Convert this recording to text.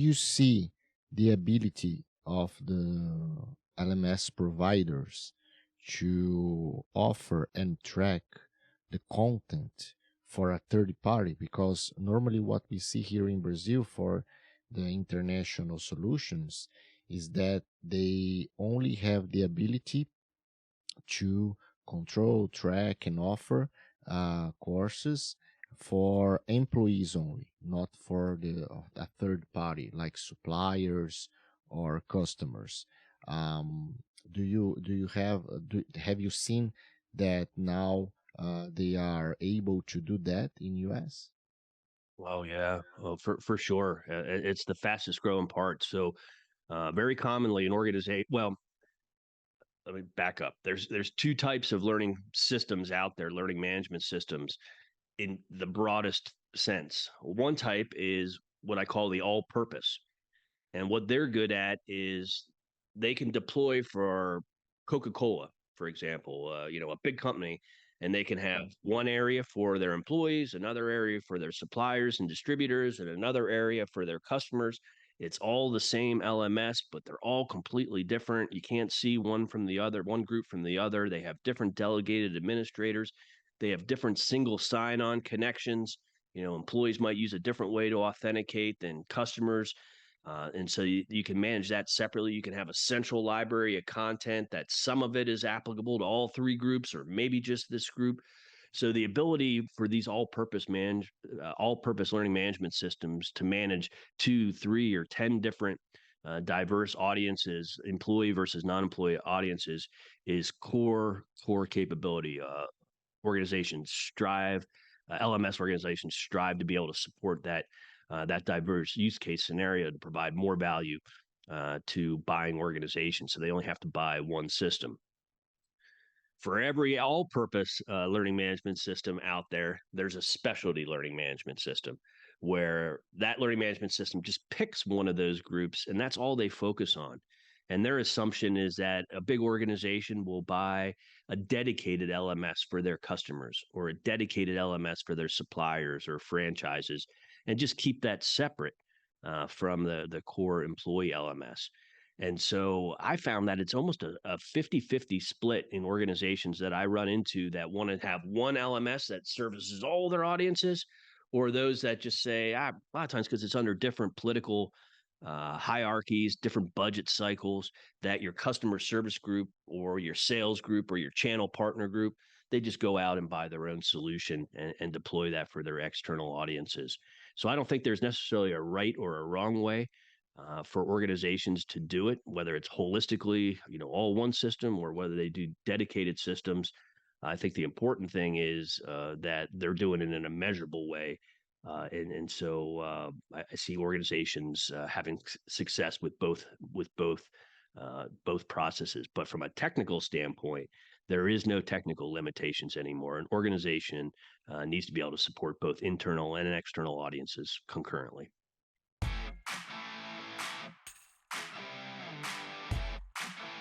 You see the ability of the LMS providers to offer and track the content for a third party, because normally what we see here in Brazil for the international solutions is that they only have the ability to control, track, and offer courses for employees only, not for a third party like suppliers or customers. Um, have you seen that now they are able to do that in US? Oh yeah, for sure. It's the fastest growing part. So very commonly an organization. Well, let me back up. There's two types of learning systems out there, learning management systems in the broadest sense. One type is what I call the all-purpose, and what they're good at is they can deploy for Coca-Cola, for example, a big company, and they can have one area for their employees, another area for their suppliers and distributors, and another area for their customers. It's all the same LMS, but they're all completely different. You can't see one from the other, one group from the other. They have different delegated administrators. They have different single sign-on connections. Employees might use a different way to authenticate than customers. And so you can manage that separately. You can have a central library of content that some of it is applicable to all three groups or maybe just this group. So the ability for these all-purpose learning management systems to manage 2, 3, or 10 different diverse audiences, employee versus non-employee audiences, is core capability. Organizations strive, LMS organizations strive to be able to support that diverse use case scenario to provide more value to buying organizations. So they only have to buy one system. For every all-purpose learning management system out there, there's a specialty learning management system where that learning management system just picks one of those groups, and that's all they focus on. And their assumption is that a big organization will buy a dedicated LMS for their customers or a dedicated LMS for their suppliers or franchises, and just keep that separate from the core employee LMS. And so I found that it's almost a 50-50 split in organizations that I run into that want to have one LMS that services all their audiences, or those that just say, a lot of times because it's under different political hierarchies, different budget cycles, that your customer service group or your sales group or your channel partner group, they just go out and buy their own solution and deploy that for their external audiences. So I don't think there's necessarily a right or a wrong way for organizations to do it, whether it's holistically, all one system, or whether they do dedicated systems. I think the important thing is that they're doing it in a measurable way. I see organizations having success with both processes. But from a technical standpoint, there is no technical limitations anymore. An organization needs to be able to support both internal and external audiences concurrently.